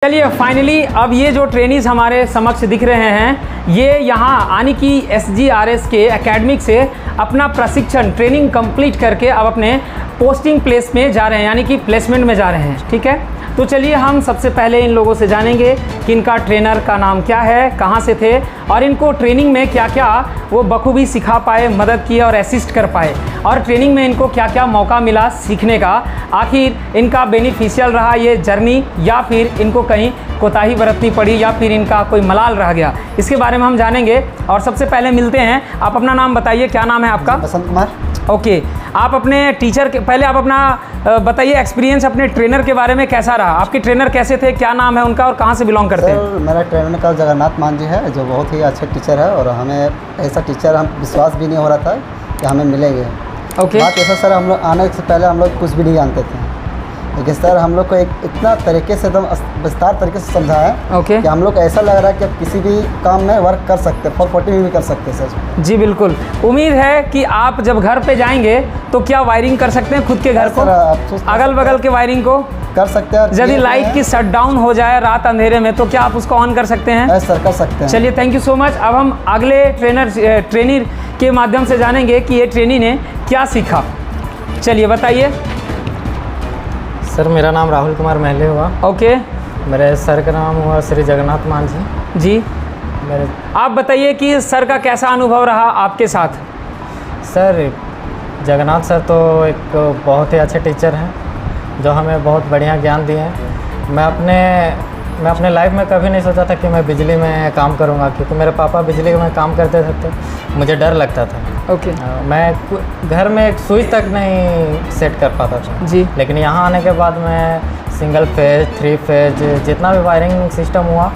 चलिए फाइनली अब ये जो ट्रेनीज हमारे समक्ष दिख रहे हैं, ये यहाँ आने की SGRS के एकेडमिक से अपना प्रशिक्षण ट्रेनिंग कंप्लीट करके अब अपने पोस्टिंग प्लेस में जा रहे हैं, यानी कि प्लेसमेंट में जा रहे हैं। ठीक है, तो चलिए हम सबसे पहले इन लोगों से जानेंगे कि इनका ट्रेनर का नाम क्या है, कहाँ से थे और इनको ट्रेनिंग में क्या क्या वो बखूबी सिखा पाए, मदद किए और असिस्ट कर पाए, और ट्रेनिंग में इनको क्या क्या मौका मिला सीखने का। आखिर इनका बेनिफिशियल रहा ये जर्नी या फिर इनको कहीं कोताही बरतनी पड़ी या फिर इनका कोई मलाल रह गया, इसके बारे में हम जानेंगे। और सबसे पहले मिलते हैं, आप अपना नाम बताइए, क्या नाम है आपका? बसंत कुमार। ओके, आप अपने टीचर के पहले आप अपना बताइए एक्सपीरियंस अपने ट्रेनर के बारे में कैसा रहा, आपके ट्रेनर कैसे थे, क्या नाम है उनका और कहाँ से बिलोंग करते हैं? सर मेरा ट्रेनर का जगन्नाथ मान जी है, जो बहुत ही अच्छे टीचर है और हमें ऐसा टीचर हम विश्वास भी नहीं हो रहा था कि हमें मिलेंगे। ओके। बात ऐसा सर, हम लोग आने से पहले हम लोग कुछ भी नहीं जानते थे, लेकिन सर हम लोग को एक इतना तरीके से एकदम विस्तार तरीके से समझाया ओके कि हम लोग को ऐसा लग रहा है कि अब किसी भी काम में वर्क कर सकते हैं, 440 में भी कर सकते हैं सर। जी बिल्कुल, उम्मीद है कि आप जब घर पे जाएंगे तो क्या वायरिंग कर सकते हैं खुद के घर को, अगल बगल के वायरिंग को कर सकते हैं। यदि लाइट की शट डाउन हो जाए रात अंधेरे में तो क्या आप उसको ऑन कर सकते हैं? सर कर सकते हैं। चलिए थैंक यू सो मच। अब हम अगले ट्रेनर के माध्यम से जानेंगे कि ये ट्रेनी ने क्या सीखा। चलिए बताइए। सर मेरा नाम राहुल कुमार महले हुआ। ओके। मेरे सर का नाम हुआ श्री जगन्नाथ मान जी। मेरे आप बताइए कि सर का कैसा अनुभव रहा आपके साथ? सर जगन्नाथ सर तो एक बहुत ही अच्छे टीचर हैं जो हमें बहुत बढ़िया ज्ञान दिए हैं। मैं अपने लाइफ में कभी नहीं सोचा था कि मैं बिजली में काम करूंगा, क्योंकि मेरे पापा बिजली में काम करते थे तो मुझे डर लगता था। ओके। मैं घर में एक स्विच तक नहीं सेट कर पाता था जी। लेकिन यहाँ आने के बाद मैं सिंगल फेज, 3 फेज जितना भी वायरिंग सिस्टम हुआ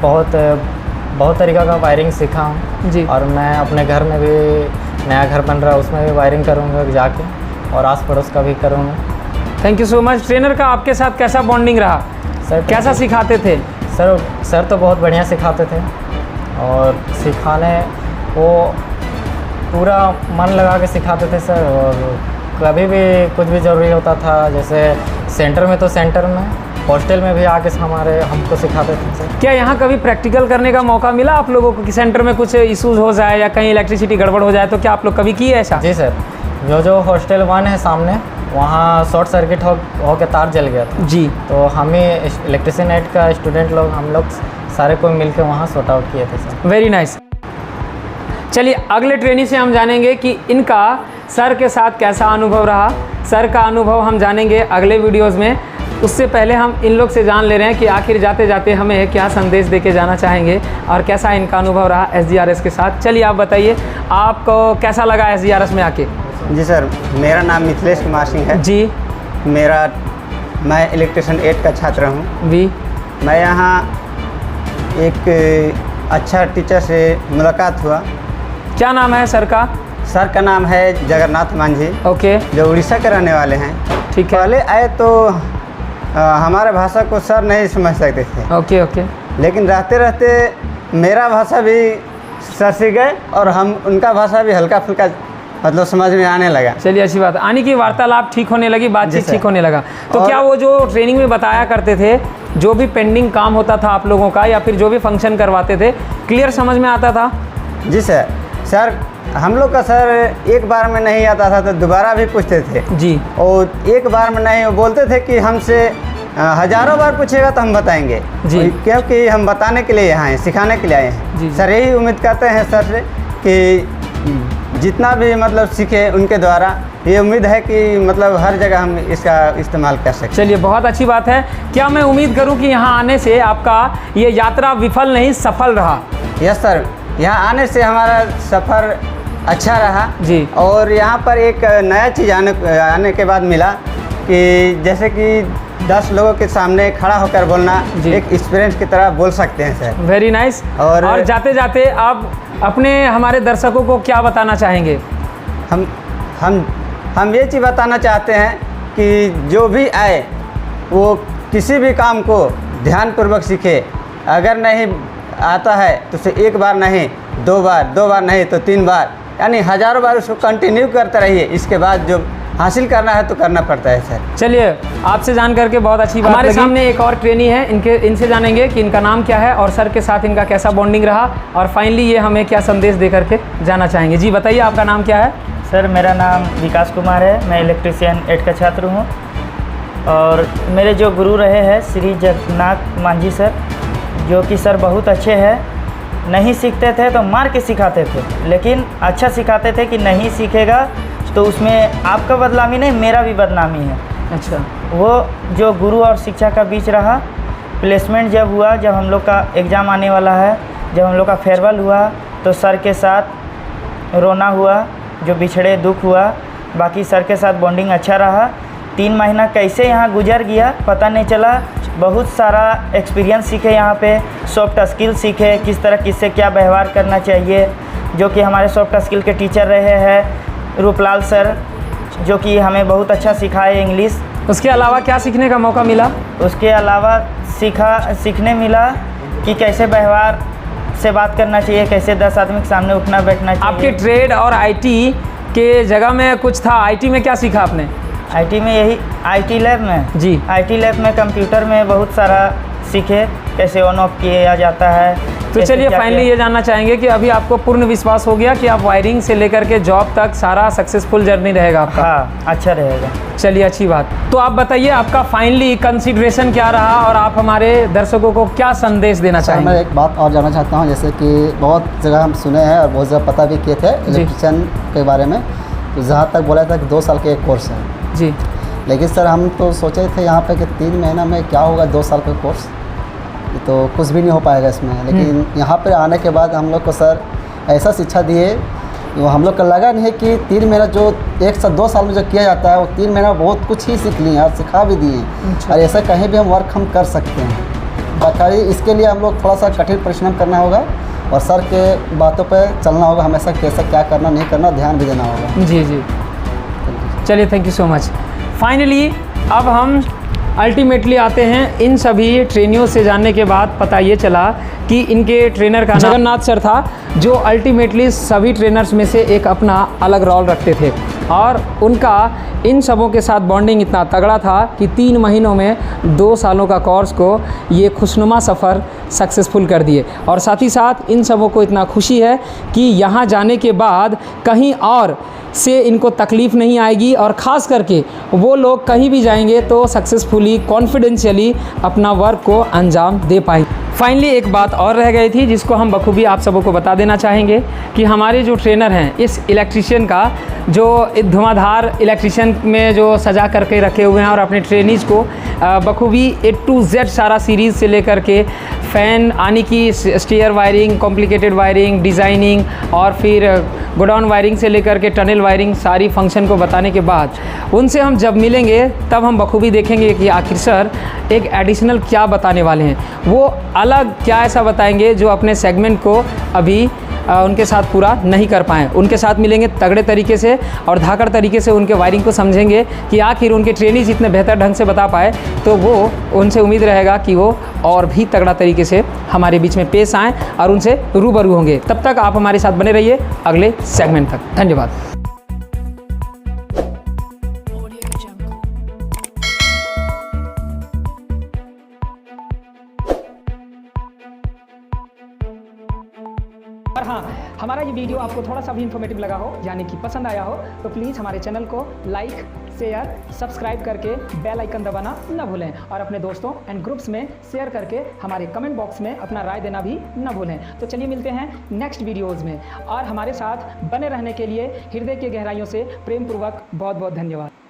बहुत तरीक़ा का वायरिंग सीखा हूँ जी। और मैं अपने घर में भी नया घर बन रहा है उसमें भी वायरिंग करूँगा जाके, और आस पड़ोस का भी करूँगा। Thank you so much. Trainer का आपके साथ कैसा बॉन्डिंग रहा, सर कैसा सिखाते थे? सर तो बहुत बढ़िया सिखाते थे और सिखाने वो पूरा मन लगा के सिखाते थे सर, और कभी भी कुछ भी ज़रूरी होता था, जैसे सेंटर में तो सेंटर में, हॉस्टल में भी आके हमको सिखाते थे सर। क्या यहाँ कभी प्रैक्टिकल करने का मौका मिला आप लोगों को कि सेंटर में कुछ इश्यूज़ हो जाए या कहीं इलेक्ट्रिसिटी गड़बड़ हो जाए, तो क्या आप लोग कभी किए ऐसा? जी सर, जो हॉस्टल 1 है सामने, वहाँ शॉर्ट सर्किट हो के तार जल गया था जी। तो हमें इलेक्ट्रिशियन एड का स्टूडेंट लोग हम लोग सारे को मिल के वहाँ सॉर्ट आउट किए थे सर। Very nice. चलिए अगले ट्रेनी से हम जानेंगे कि इनका सर के साथ कैसा अनुभव रहा। सर का अनुभव हम जानेंगे अगले वीडियोज़ में। उससे पहले हम इन लोग से जान ले रहे हैं कि आखिर जाते जाते हमें क्या संदेश देके जाना चाहेंगे और कैसा इनका अनुभव रहा SGRS के साथ। चलिए आप बताइए, आपको कैसा लगा SGRS में आके? जी सर, मेरा नाम मिथिलेश कुमार सिंह है जी। मैं इलेक्ट्रिशियन 8 का छात्र हूँ भी। मैं यहाँ एक अच्छा टीचर से मुलाकात हुआ। क्या नाम है सर का? सर का नाम है जगन्नाथ मांझी। ओके। जो उड़ीसा के रहने वाले हैं। ठीक है। पहले आए तो हमारे भाषा को सर नहीं समझ सकते थे। Okay okay. लेकिन रहते रहते मेरा भाषा भी सर सीख गए और हम उनका भाषा भी हल्का फुल्का मतलब समझ में आने लगा। चलिए अच्छी बात, आने की वार्तालाप ठीक होने लगी, बातचीत ठीक होने लगा। तो क्या वो जो ट्रेनिंग में बताया करते थे, जो भी पेंडिंग काम होता था आप लोगों का या फिर जो भी फंक्शन करवाते थे, क्लियर समझ में आता था? जी सर हम लोग का सर एक बार में नहीं आता था तो दोबारा भी पूछते थे जी। और एक बार में नहीं, वो बोलते थे कि हमसे हज़ारों बार पूछेगा तो हम बताएंगे जी, क्योंकि हम बताने के लिए यहाँ हैं, सिखाने के लिए आए हैं जी। सर यही उम्मीद करते हैं सर से कि जितना भी मतलब सीखे उनके द्वारा, ये उम्मीद है कि मतलब हर जगह हम इसका इस्तेमाल कर सकें। चलिए बहुत अच्छी बात है। क्या मैं उम्मीद करूं कि यहाँ आने से आपका ये यात्रा विफल नहीं सफल रहा? यस सर, यहाँ आने से हमारा सफ़र अच्छा रहा जी। और यहाँ पर एक नया चीज़ आने के बाद मिला कि जैसे कि 10 लोगों के सामने खड़ा होकर बोलना एक एक्सपीरियंस की तरह बोल सकते हैं सर। Very nice. और जाते जाते आप अपने हमारे दर्शकों को क्या बताना चाहेंगे? हम ये चीज़ बताना चाहते हैं कि जो भी आए वो किसी भी काम को ध्यानपूर्वक सीखे। अगर नहीं आता है तो उसे एक बार नहीं, 2 बार नहीं तो 3 बार, यानी हज़ारों बार उसको कंटिन्यू करते रहिए। इसके बाद जो हासिल करना है तो करना पड़ता है सर। चलिए, आपसे जान करके बहुत अच्छी बात हमारे सामने एक और ट्रेनी है, इनसे जानेंगे कि इनका नाम क्या है और सर के साथ इनका कैसा बॉन्डिंग रहा और फाइनली ये हमें क्या संदेश दे करके जाना चाहेंगे। जी बताइए, आपका नाम क्या है? सर मेरा नाम विकास कुमार है, मैं इलेक्ट्रीशियन 8 का छात्र हूँ और मेरे जो गुरु रहे हैं श्री जगन्नाथ मांझी सर, जो कि सर बहुत अच्छे हैं। नहीं सीखते थे तो मार के सिखाते थे, लेकिन अच्छा सिखाते थे कि नहीं सीखेगा तो उसमें आपका बदनामी नहीं, मेरा भी बदनामी है। अच्छा, वो जो गुरु और शिक्षा का बीच रहा। प्लेसमेंट जब हुआ, जब हम लोग का एग्ज़ाम आने वाला है, जब हम लोग का फेयरवेल हुआ तो सर के साथ रोना हुआ, जो बिछड़े दुख हुआ। बाकी सर के साथ बॉन्डिंग अच्छा रहा। 3 महीना कैसे यहाँ गुजर गया पता नहीं चला। बहुत सारा एक्सपीरियंस सीखे, यहाँ पे सॉफ्ट स्किल सीखे, किस तरह किससे क्या व्यवहार करना चाहिए, जो कि हमारे सॉफ्ट स्किल के टीचर रहे हैं रूपलाल सर, जो कि हमें बहुत अच्छा सिखाए इंग्लिश। उसके अलावा क्या सीखने का मौका मिला? उसके अलावा सीखने मिला कि कैसे व्यवहार से बात करना चाहिए, कैसे 10 आदमी के सामने उठना बैठना चाहिए। आपके ट्रेड और आईटी के जगह में कुछ था, आईटी में क्या सीखा आपने? आईटी में यही, आईटी लैब में जी, आईटी लैब में कंप्यूटर में बहुत सारा सीखे, कैसे ऑन ऑफ किया जाता है। तो चलिए फाइनली ये जानना चाहेंगे कि अभी आपको पूर्ण विश्वास हो गया कि आप वायरिंग से लेकर के जॉब तक सारा सक्सेसफुल जर्नी रहेगा आपका? हाँ, अच्छा रहेगा। चलिए, अच्छी बात। तो आप बताइए, आपका फाइनली कंसिडरेशन क्या रहा और आप हमारे दर्शकों को क्या संदेश देना सर, चाहेंगे? मैं एक बात और जानना चाहता हूँ, जैसे कि बहुत जगह हम सुने हैं और बहुत जगह पता भी किए थे इलेक्ट्रिशियन के बारे में, तो जहाँ तक बोला था कि 2 साल का एक कोर्स है जी, लेकिन सर हम तो सोचे थे यहाँ पे कि 3 महीना में क्या होगा 2 साल का कोर्स, ये तो कुछ भी नहीं हो पाएगा इसमें। लेकिन यहाँ पे आने के बाद हम लोग को सर ऐसा शिक्षा दिए, वो हम लोग को लगा नहीं है कि 3 महीना जो 1 से 2 साल में जो किया जाता है वो 3 महीना बहुत कुछ ही सीख लिए और सिखा भी दिए। और ऐसा कहीं भी हम वर्क हम कर सकते हैं। बाकी इसके लिए हम लोग थोड़ा सा कठिन परिश्रम करना होगा और सर के बातों पर चलना होगा, हमेशा कैसे क्या करना नहीं करना ध्यान भी देना होगा। जी जी, चलिए, thank you so much. Finally अब हम अल्टीमेटली आते हैं इन सभी ट्रेनियों से जानने के बाद पता ये चला कि इनके ट्रेनर का नाम जगन्नाथ सर था, जो अल्टीमेटली सभी ट्रेनर्स में से एक अपना अलग रोल रखते थे और उनका इन सबों के साथ बॉन्डिंग इतना तगड़ा था कि 3 महीनों में 2 सालों का कोर्स को ये खुशनुमा सफ़र सक्सेसफुल कर दिए। और साथ ही साथ इन सबों को इतना खुशी है कि यहाँ जाने के बाद कहीं और से इनको तकलीफ़ नहीं आएगी और ख़ास करके वो लोग कहीं भी जाएंगे तो सक्सेसफुली कॉन्फिडेंशियली अपना वर्क को अंजाम दे पाएंगे। फाइनली एक बात और रह गई थी जिसको हम बखूबी आप सबों को बता देना चाहेंगे कि हमारे जो ट्रेनर हैं इस इलेक्ट्रिशियन का जो धुआंधार इलेक्ट्रिशियन में जो सजा करके रखे हुए हैं और अपने ट्रेनीज़ को बखूबी A to Z सारा सीरीज़ से लेकर के फ़ैन आने की stair wiring, complicated wiring, designing और फिर गोडाउन वायरिंग से लेकर के टनल वायरिंग सारी फंक्शन को बताने के बाद उनसे हम जब मिलेंगे तब हम बखूबी देखेंगे कि आखिर सर एक एडिशनल क्या बताने वाले हैं। वो अलग क्या ऐसा बताएंगे जो अपने सेगमेंट को अभी उनके साथ पूरा नहीं कर पाएँ। उनके साथ मिलेंगे तगड़े तरीके से और धाकड़ तरीके से उनके वायरिंग को समझेंगे कि आखिर उनके ट्रेनीज इतने बेहतर ढंग से बता पाए, तो वो उनसे उम्मीद रहेगा कि वो और भी तगड़ा तरीके से हमारे बीच में पेश आएँ और उनसे रूबरू होंगे। तब तक आप हमारे साथ बने रहिए अगले सेगमेंट तक। धन्यवाद। और हाँ, हमारा ये वीडियो आपको थोड़ा सा भी इन्फॉर्मेटिव लगा हो यानी कि पसंद आया हो तो प्लीज़ हमारे चैनल को लाइक, शेयर, सब्सक्राइब करके बेल आइकन दबाना न भूलें और अपने दोस्तों एंड ग्रुप्स में शेयर करके हमारे कमेंट बॉक्स में अपना राय देना भी न भूलें। तो चलिए मिलते हैं नेक्स्ट वीडियोज़ में और हमारे साथ बने रहने के लिए हृदय की गहराइयों से प्रेम पूर्वक बहुत बहुत धन्यवाद।